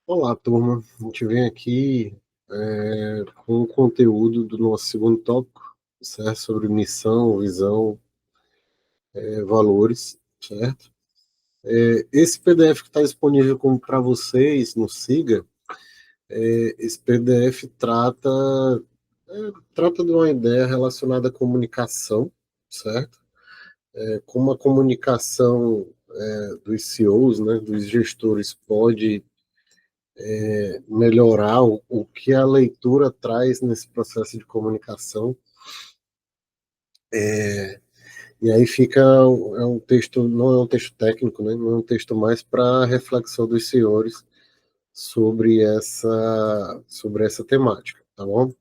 Olá, turma. A gente vem aqui com o conteúdo do nosso segundo tópico, certo? Sobre missão, visão, valores, certo? Esse PDF que está disponível para vocês no Siga, esse PDF trata de uma ideia relacionada à comunicação, certo? Como a comunicação dos CEOs, né, dos gestores, pode melhorar o que a leitura traz nesse processo de comunicação. E aí fica, é um texto, não é um texto técnico, né? Não é um texto mais para reflexão dos senhores sobre essa temática, tá bom?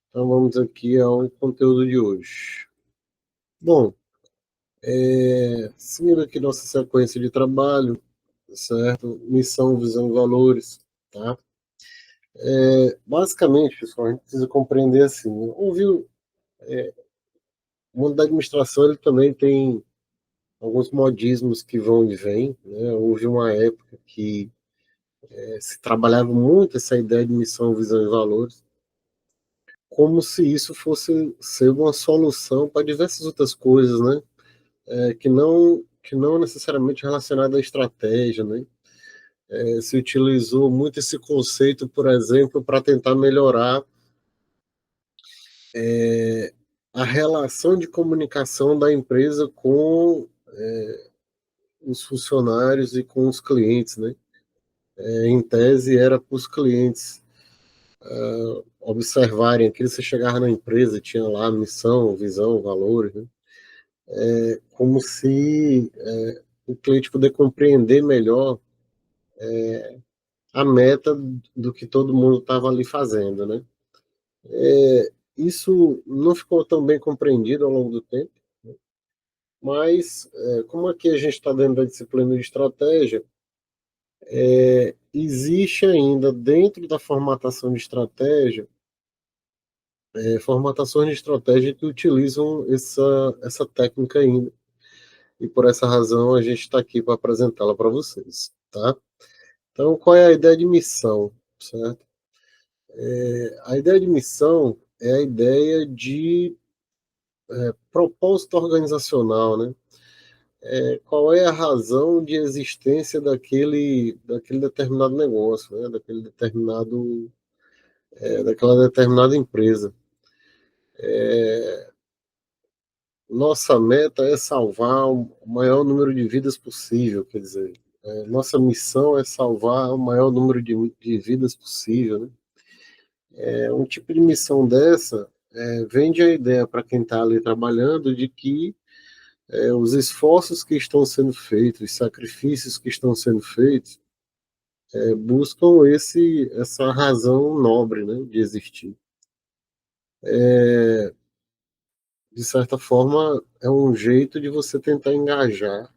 Então vamos aqui ao conteúdo de hoje. Bom, seguindo aqui nossa sequência de trabalho, certo? Missão, visão e valores, tá? Basicamente, pessoal, a gente precisa compreender assim, né? O mundo da administração ele também tem alguns modismos que vão e vêm, né? Houve uma época que se trabalhava muito essa ideia de missão, visão e valores, como se isso fosse ser uma solução para diversas outras coisas, né? Que não necessariamente relacionada à estratégia, né? Se utilizou muito esse conceito, por exemplo, para tentar melhorar a relação de comunicação da empresa com os funcionários e com os clientes, né? Em tese, era para os clientes observarem aquilo. Você chegava na empresa, tinha lá missão, visão, valores, né? Como se o cliente poder compreender melhor a meta do que todo mundo estava ali fazendo, né? Isso não ficou tão bem compreendido ao longo do tempo, mas como aqui a gente está dentro da disciplina de estratégia, existe ainda dentro da formatação de estratégia formatações de estratégia que utilizam essa técnica ainda. E por essa razão a gente está aqui para apresentá-la para vocês, tá? Então, qual é a ideia de missão, certo? A ideia de missão é a ideia de propósito organizacional, né? Qual é a razão de existência daquele determinado negócio, né? Daquela determinada empresa. Nossa meta é salvar o maior número de vidas possível, quer dizer, nossa missão é salvar o maior número de vidas possível, né? Um tipo de missão dessa vende a ideia para quem está ali trabalhando de que os esforços que estão sendo feitos, os sacrifícios que estão sendo feitos, buscam essa razão nobre, né, de existir. De certa forma, é um jeito de você tentar engajar,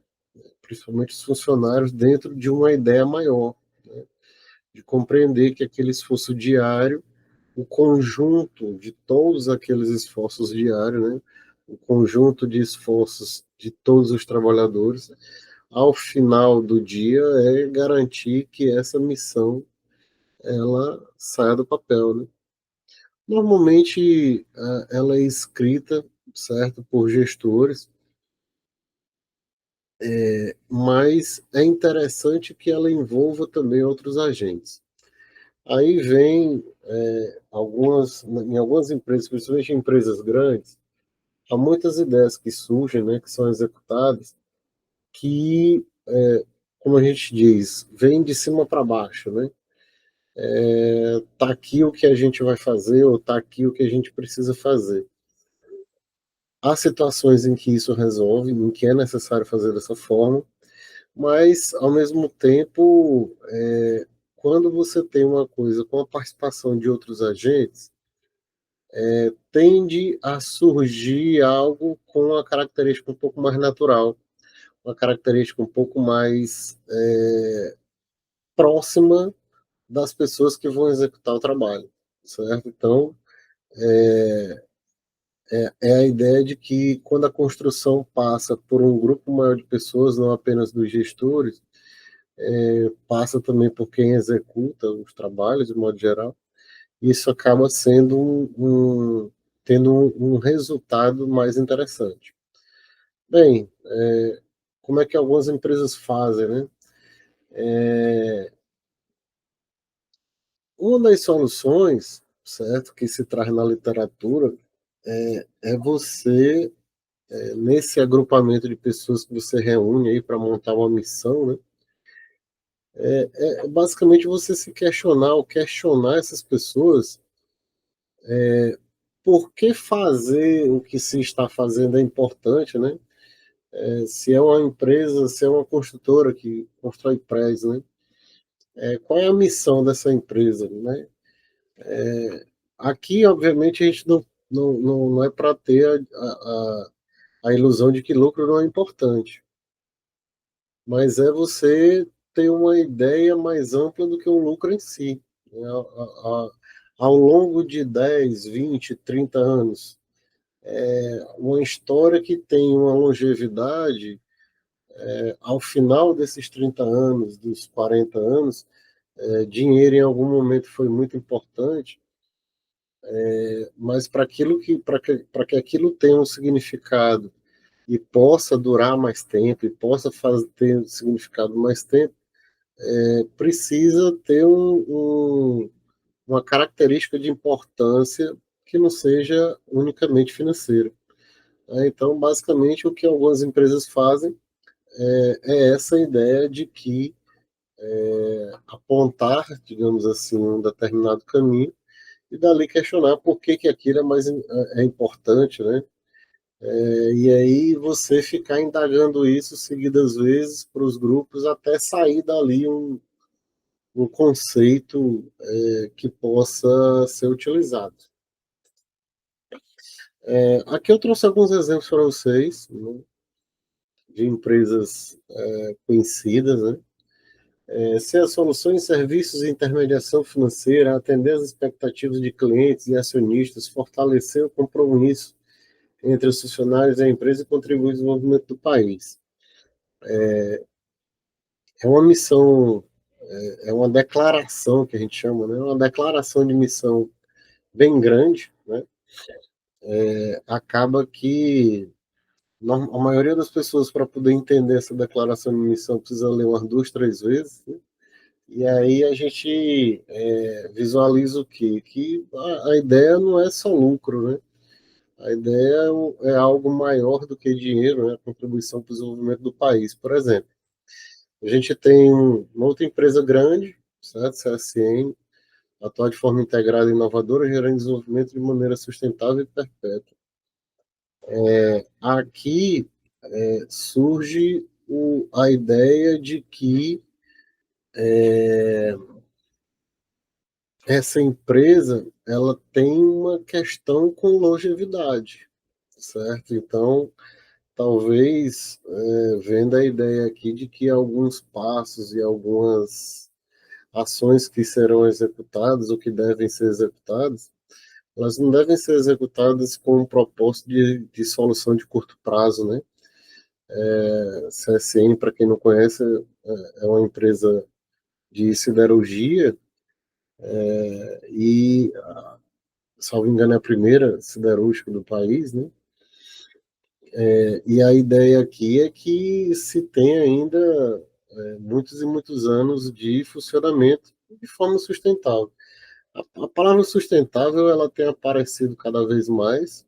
principalmente os funcionários, dentro de uma ideia maior, né, de compreender que aquele esforço diário, o conjunto de todos aqueles esforços diários, né, o conjunto de esforços de todos os trabalhadores, ao final do dia, é garantir que essa missão ela saia do papel, né? Normalmente, ela é escrita, certo, por gestores, mas é interessante que ela envolva também outros agentes. Aí vem em algumas empresas, principalmente em empresas grandes, há muitas ideias que surgem, né, que são executadas, que, como a gente diz, vem de cima para baixo, né? Tá aqui o que a gente vai fazer, ou tá aqui o que a gente precisa fazer. Há situações em que isso resolve, em que é necessário fazer dessa forma, mas, ao mesmo tempo, quando você tem uma coisa com a participação de outros agentes, tende a surgir algo com uma característica um pouco mais natural, uma característica um pouco mais próxima das pessoas que vão executar o trabalho, certo? Então, é a ideia de que quando a construção passa por um grupo maior de pessoas, não apenas dos gestores, passa também por quem executa os trabalhos, de modo geral. Isso acaba sendo tendo um resultado mais interessante. Bem, como é que algumas empresas fazem, né? Uma das soluções, certo, que se traz na literatura é você, nesse agrupamento de pessoas que você reúne aí para montar uma missão, né? Basicamente você se questionar ou questionar essas pessoas por que fazer o que se está fazendo é importante, né? Se é uma empresa, se é uma construtora que constrói prédios, né? Qual é a missão dessa empresa, né? Aqui, obviamente, a gente não é para ter a ilusão de que lucro não é importante, mas é você ter uma ideia mais ampla do que o lucro em si, né? Ao longo de 10, 20, 30 anos, uma história que tem uma longevidade, ao final desses 30 anos, dos 40 anos, dinheiro em algum momento foi muito importante, mas para que aquilo tenha um significado e possa durar mais tempo e possa ter um significado mais tempo, precisa ter uma característica de importância que não seja unicamente financeira. Então, basicamente, o que algumas empresas fazem é essa ideia de que apontar, digamos assim, um determinado caminho e dali questionar por que que aquilo é importante, né? E aí você ficar indagando isso seguidas vezes para os grupos até sair dali um conceito que possa ser utilizado. Aqui eu trouxe alguns exemplos para vocês, né, de empresas conhecidas, né? Se as soluções, serviços e intermediação financeira atender às expectativas de clientes e acionistas, fortalecer o compromisso entre os funcionários da empresa e contribuir ao desenvolvimento do país. É uma missão, é uma declaração que a gente chama, né? Uma declaração de missão bem grande, né? Acaba que a maioria das pessoas, para poder entender essa declaração de missão, precisa ler umas duas, três vezes, né? E aí a gente visualiza o quê? Que a ideia não é só lucro, né? A ideia é algo maior do que dinheiro, né? A contribuição para o desenvolvimento do país. Por exemplo, a gente tem uma outra empresa grande, certo? CSN, atua de forma integrada e inovadora, gerando desenvolvimento de maneira sustentável e perpétua. Aqui surge a ideia de que essa empresa ela tem uma questão com longevidade, certo? Então, talvez vendo a ideia aqui de que alguns passos e algumas ações que serão executadas ou que devem ser executadas, elas não devem ser executadas com um propósito de solução de curto prazo, né? CSN, para quem não conhece, é uma empresa de siderurgia e, salvo engano, é a primeira siderúrgica do país, né? E a ideia aqui é que se tem ainda muitos e muitos anos de funcionamento de forma sustentável. A palavra sustentável ela tem aparecido cada vez mais,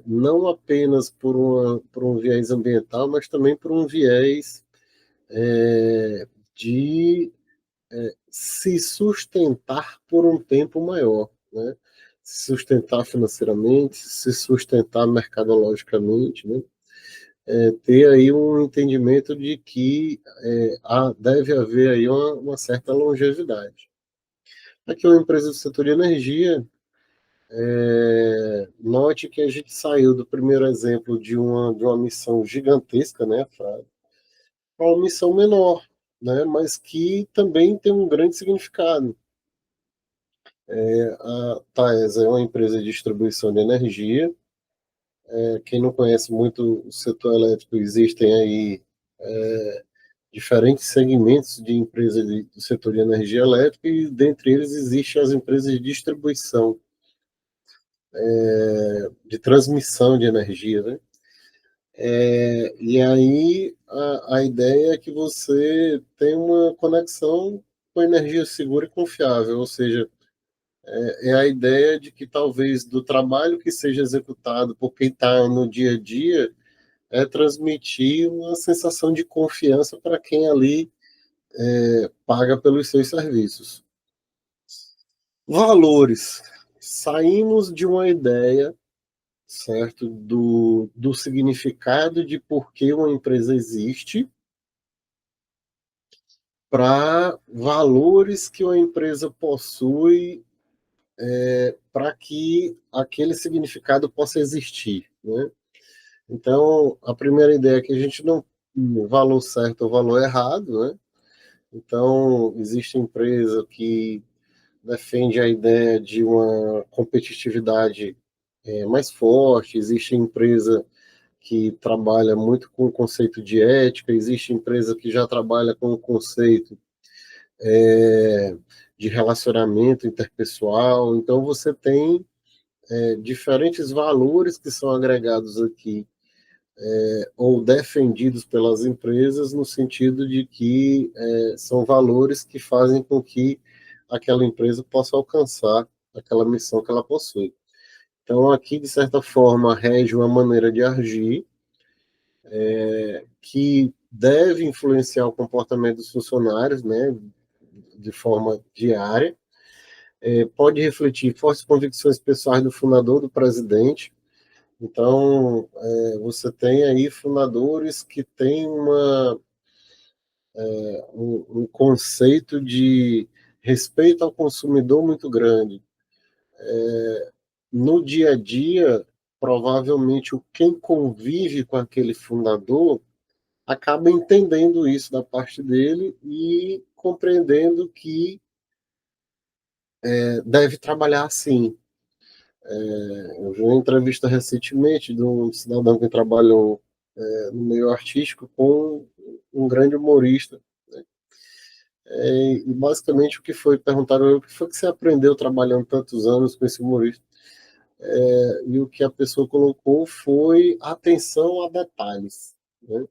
não apenas por um viés ambiental, mas também por um viés de se sustentar por um tempo maior, né? Se sustentar financeiramente, se sustentar mercadologicamente, né? Ter aí um entendimento de que deve haver aí uma certa longevidade. Aqui é uma empresa do setor de energia. Note que a gente saiu do primeiro exemplo de uma missão gigantesca, né, para uma missão menor, né, mas que também tem um grande significado. A TAES é uma empresa de distribuição de energia. Quem não conhece muito o setor elétrico, existem aí diferentes segmentos de empresas do setor de energia elétrica, e dentre eles existem as empresas de distribuição, de transmissão de energia, né? E aí a ideia é que você tem uma conexão com energia segura e confiável, ou seja, é a ideia de que talvez do trabalho que seja executado por quem está no dia a dia é transmitir uma sensação de confiança para quem ali paga pelos seus serviços. Valores. Saímos de uma ideia, certo, do significado de por que uma empresa existe, para valores que uma empresa possui para que aquele significado possa existir, né? Então, a primeira ideia é que a gente não tem valor certo ou valor errado, né? Então, existe empresa que defende a ideia de uma competitividade mais forte, existe empresa que trabalha muito com o conceito de ética, existe empresa que já trabalha com o conceito de relacionamento interpessoal. Então, você tem diferentes valores que são agregados aqui ou defendidos pelas empresas no sentido de que são valores que fazem com que aquela empresa possa alcançar aquela missão que ela possui. Então, aqui, de certa forma, rege uma maneira de agir que deve influenciar o comportamento dos funcionários, né, de forma diária, pode refletir fortes convicções pessoais do fundador, do presidente. Então, você tem aí fundadores que têm um conceito de respeito ao consumidor muito grande. No dia a dia, provavelmente quem convive com aquele fundador acaba entendendo isso da parte dele e compreendendo que deve trabalhar assim. Eu vi uma entrevista recentemente de um cidadão que trabalhou no meio artístico com um grande humorista. E basicamente o que foi perguntaram o que foi que você aprendeu trabalhando tantos anos com esse humorista? E o que a pessoa colocou foi atenção a detalhes, né?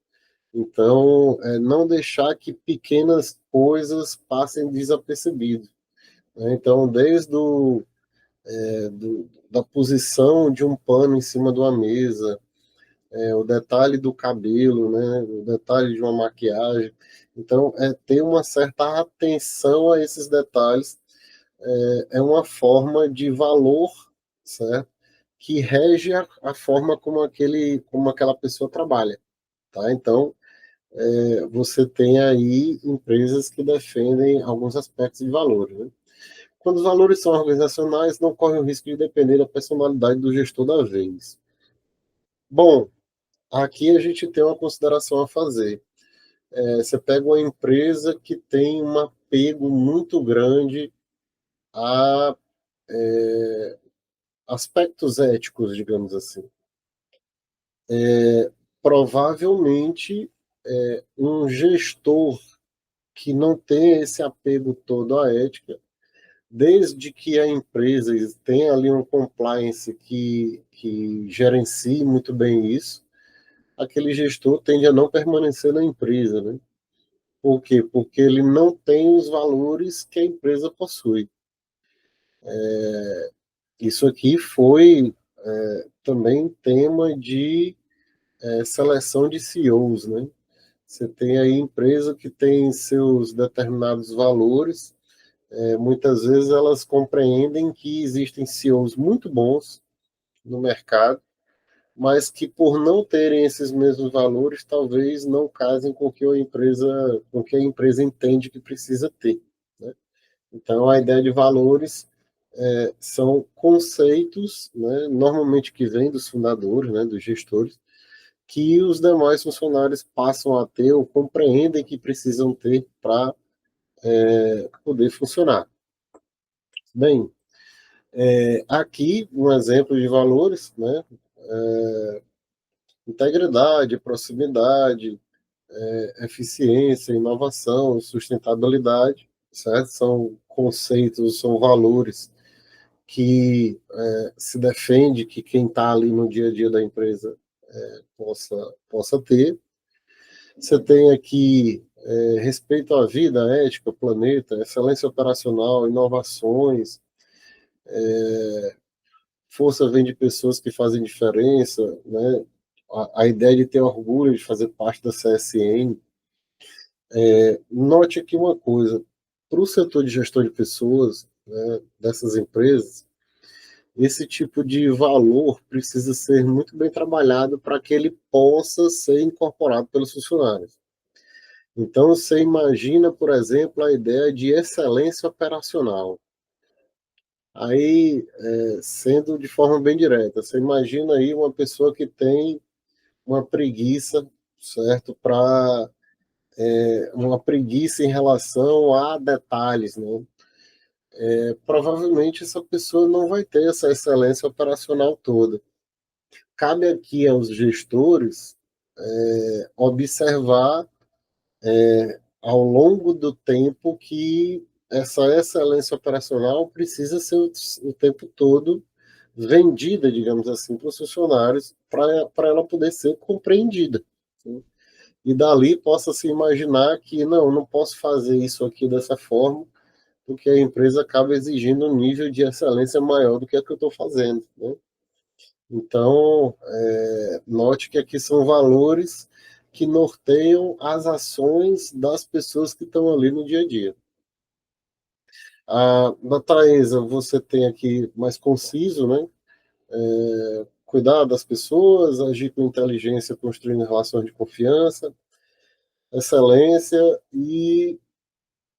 Então, não deixar que pequenas coisas passem desapercebidas, né? Então, desde da posição de um pano em cima de uma mesa, o detalhe do cabelo, né? O detalhe de uma maquiagem. Então, ter uma certa atenção a esses detalhes é uma forma de valor, certo? Que rege a forma como aquela pessoa trabalha, tá? Então, você tem aí empresas que defendem alguns aspectos de valores, né? Quando os valores são organizacionais, não corre o risco de depender da personalidade do gestor da vez. Bom, aqui a gente tem uma consideração a fazer. Você pega uma empresa que tem um apego muito grande a aspectos éticos, digamos assim. Provavelmente, um gestor que não tem esse apego todo à ética, desde que a empresa tenha ali um compliance que gerencie muito bem isso, aquele gestor tende a não permanecer na empresa, né? Por quê? Porque ele não tem os valores que a empresa possui. Isso aqui foi também tema de seleção de CEOs, né? Você tem aí empresa que tem seus determinados valores, muitas vezes elas compreendem que existem CEOs muito bons no mercado, mas que por não terem esses mesmos valores, talvez não casem com o que a empresa entende que precisa ter, né? Então, a ideia de valores são conceitos, né, normalmente que vêm dos fundadores, né, dos gestores, que os demais funcionários passam a ter ou compreendem que precisam ter para poder funcionar. Bem, aqui um exemplo de valores, né, integridade, proximidade, eficiência, inovação, sustentabilidade, certo? São conceitos, são valores que se defende que quem está ali no dia a dia da empresa possa ter. Você tem aqui respeito à vida, ética, planeta, excelência operacional, inovações, força vem de pessoas que fazem diferença, né? A ideia de ter orgulho de fazer parte da CSN. Note aqui uma coisa, para o setor de gestão de pessoas, né, dessas empresas, esse tipo de valor precisa ser muito bem trabalhado para que ele possa ser incorporado pelos funcionários. Então, você imagina, por exemplo, a ideia de excelência operacional. Aí, sendo de forma bem direta, você imagina aí uma pessoa que tem uma preguiça, certo? Uma preguiça em relação a detalhes, né? Provavelmente essa pessoa não vai ter essa excelência operacional toda. Cabe aqui aos gestores observar ao longo do tempo que essa excelência operacional precisa ser o tempo todo vendida, digamos assim, para os funcionários, para ela poder ser compreendida. Né? E dali possa se imaginar que não posso fazer isso aqui dessa forma, porque a empresa acaba exigindo um nível de excelência maior do que a que eu estou fazendo. Né? Então, note que aqui são valores que norteiam as ações das pessoas que estão ali no dia a dia. Na Taesa, você tem aqui mais conciso, né? Cuidar das pessoas, agir com inteligência, construindo relações de confiança, excelência e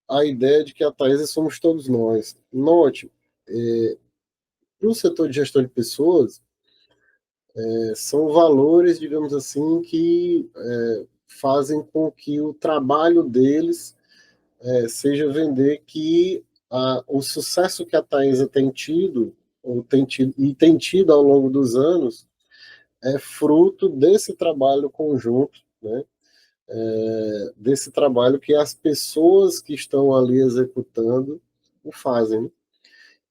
a ideia de que a Taesa somos todos nós. Note, para o setor de gestão de pessoas, são valores, digamos assim, que fazem com que o trabalho deles seja vender que o sucesso que a Taesa tem tido, tem tido ao longo dos anos, é fruto desse trabalho conjunto, né? Desse trabalho que as pessoas que estão ali executando o fazem. Né?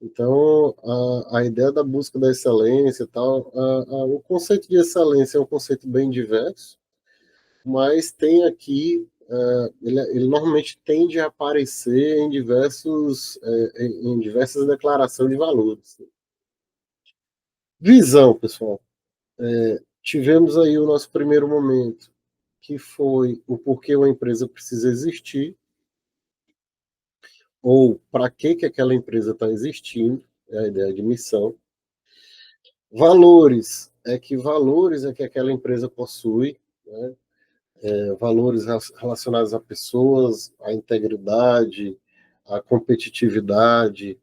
Então, a ideia da busca da excelência e tal, o conceito de excelência é um conceito bem diverso, mas tem aqui, ele normalmente tende a aparecer em diversas declarações de valores. Visão, pessoal. Tivemos aí o nosso primeiro momento, que foi o porquê uma empresa precisa existir, ou para que aquela empresa está existindo, é a ideia de missão. Valores é que aquela empresa possui, né? Valores relacionados a pessoas, à integridade, à competitividade,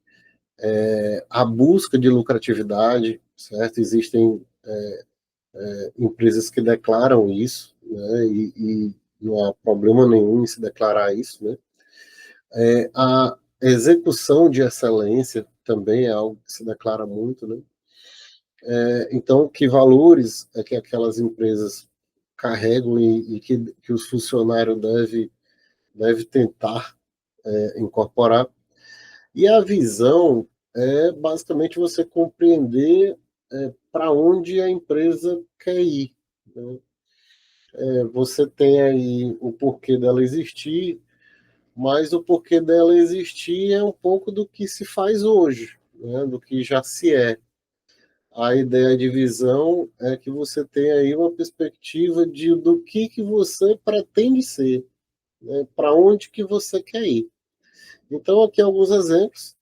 à busca de lucratividade, certo? Existem empresas que declaram isso, né? E não há problema nenhum em se declarar isso, né? A execução de excelência também é algo que se declara muito, né? Então, que valores é que aquelas empresas carregam e que os funcionários devem tentar incorporar. E a visão é basicamente você compreender para onde a empresa quer ir. Né? Você tem aí o porquê dela existir, mas o porquê dela existir é um pouco do que se faz hoje, né? Do que já se é. A ideia de visão é que você tem aí uma perspectiva do que você pretende ser, né? Para onde que você quer ir. Então, aqui alguns exemplos.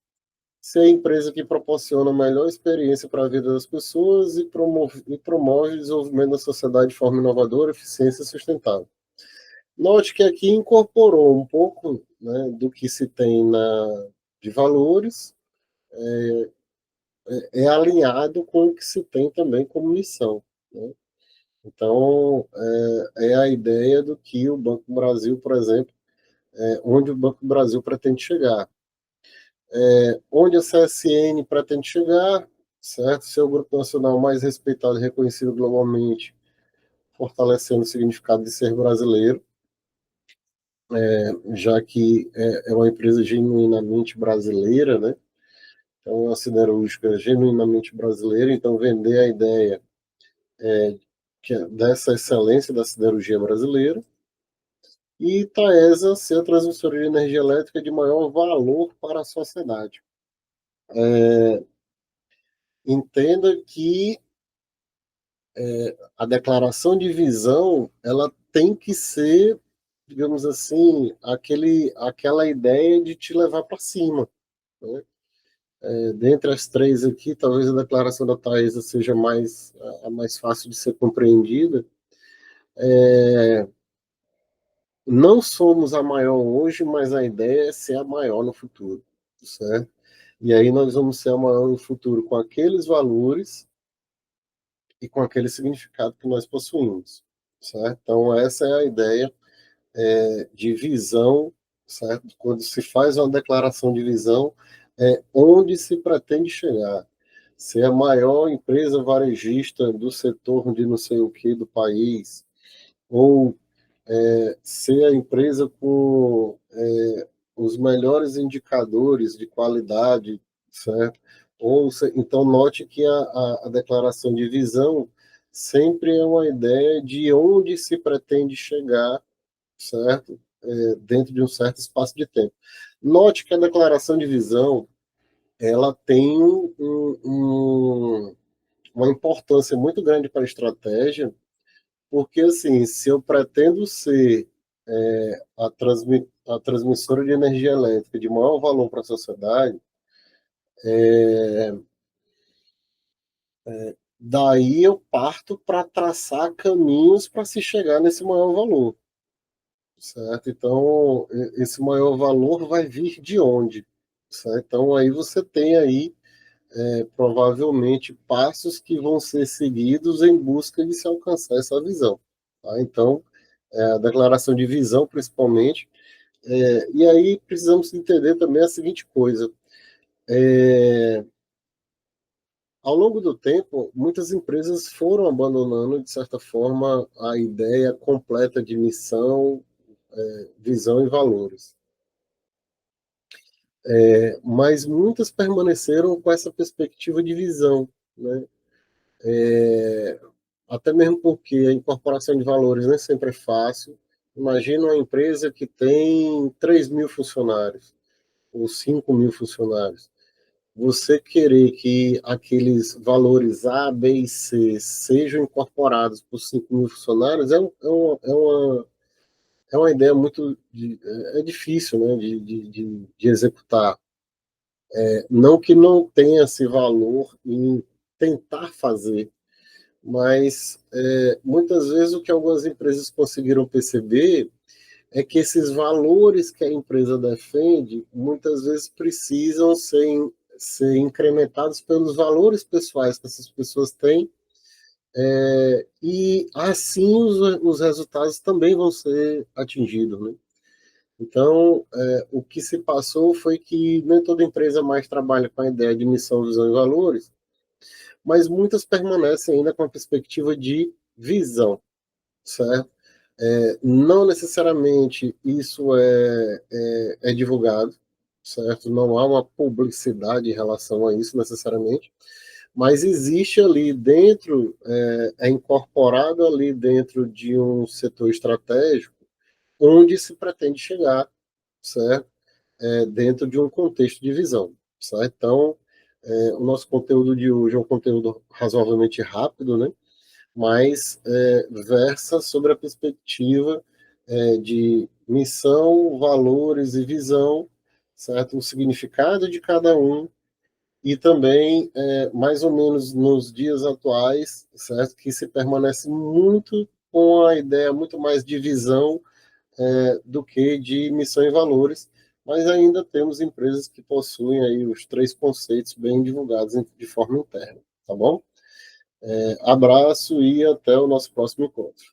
Ser a empresa que proporciona a melhor experiência para a vida das pessoas e promove o desenvolvimento da sociedade de forma inovadora, eficiência e sustentável. Note que aqui incorporou um pouco, né, do que se tem de valores, é alinhado com o que se tem também como missão. Né? Então, é a ideia do que o Banco do Brasil, por exemplo, onde o Banco do Brasil pretende chegar. Onde a CSN pretende chegar, certo? Ser o grupo nacional mais respeitado e reconhecido globalmente, fortalecendo o significado de ser brasileiro. já que é uma empresa genuinamente brasileira, né? Então, é uma siderúrgica genuinamente brasileira, então vender a ideia dessa excelência da siderurgia brasileira, e Taesa ser a transmissora de energia elétrica de maior valor para a sociedade. Entenda que a declaração de visão ela tem que ser, digamos assim, aquela ideia de te levar para cima. Né? Dentre as três aqui, talvez a declaração da Taesa seja a mais fácil de ser compreendida. Não somos a maior hoje, mas a ideia é ser a maior no futuro, certo? E aí nós vamos ser a maior no futuro com aqueles valores e com aquele significado que nós possuímos, certo? Então essa é a ideia de visão, certo? Quando se faz uma declaração de visão, é onde se pretende chegar. Ser a maior empresa varejista do setor de não sei o que do país, ou ser a empresa com os melhores indicadores de qualidade, certo? Então, note que a declaração de visão sempre é uma ideia de onde se pretende chegar, certo? Dentro de um certo espaço de tempo. Note que a declaração de visão ela tem uma importância muito grande para a estratégia, porque assim, se eu pretendo ser a transmissora de energia elétrica de maior valor para a sociedade, daí eu parto para traçar caminhos para se chegar nesse maior valor, certo? Então, esse maior valor vai vir de onde? Certo? Então, aí você tem aí, provavelmente, passos que vão ser seguidos em busca de se alcançar essa visão. Tá? Então, a declaração de visão, principalmente, e aí precisamos entender também a seguinte coisa, ao longo do tempo, muitas empresas foram abandonando, de certa forma, a ideia completa de missão, visão e valores. Mas muitas permaneceram com essa perspectiva de visão, né? Até mesmo porque a incorporação de valores nem sempre é fácil. Imagina uma empresa que tem 3.000 funcionários ou 5.000 funcionários. Você querer que aqueles valores A, B e C sejam incorporados por 5.000 funcionários é uma ideia difícil, né, de executar. Não que não tenha esse valor em tentar fazer, mas muitas vezes o que algumas empresas conseguiram perceber é que esses valores que a empresa defende muitas vezes precisam ser incrementados pelos valores pessoais que essas pessoas têm, e assim os resultados também vão ser atingidos, né? Então, o que se passou foi que nem toda empresa mais trabalha com a ideia de missão, visão e valores, mas muitas permanecem ainda com a perspectiva de visão, certo? Não necessariamente isso é divulgado, certo? Não há uma publicidade em relação a isso necessariamente, mas existe ali dentro, é incorporado ali dentro de um setor estratégico onde se pretende chegar, certo? Dentro de um contexto de visão, certo? Então, o nosso conteúdo de hoje é um conteúdo razoavelmente rápido, né? Mas versa sobre a perspectiva de missão, valores e visão, certo? O significado de cada um e também, mais ou menos nos dias atuais, certo? Que se permanece muito com a ideia muito mais de visão do que de missão e valores, mas ainda temos empresas que possuem aí os três conceitos bem divulgados de forma interna, tá bom? Abraço e até o nosso próximo encontro.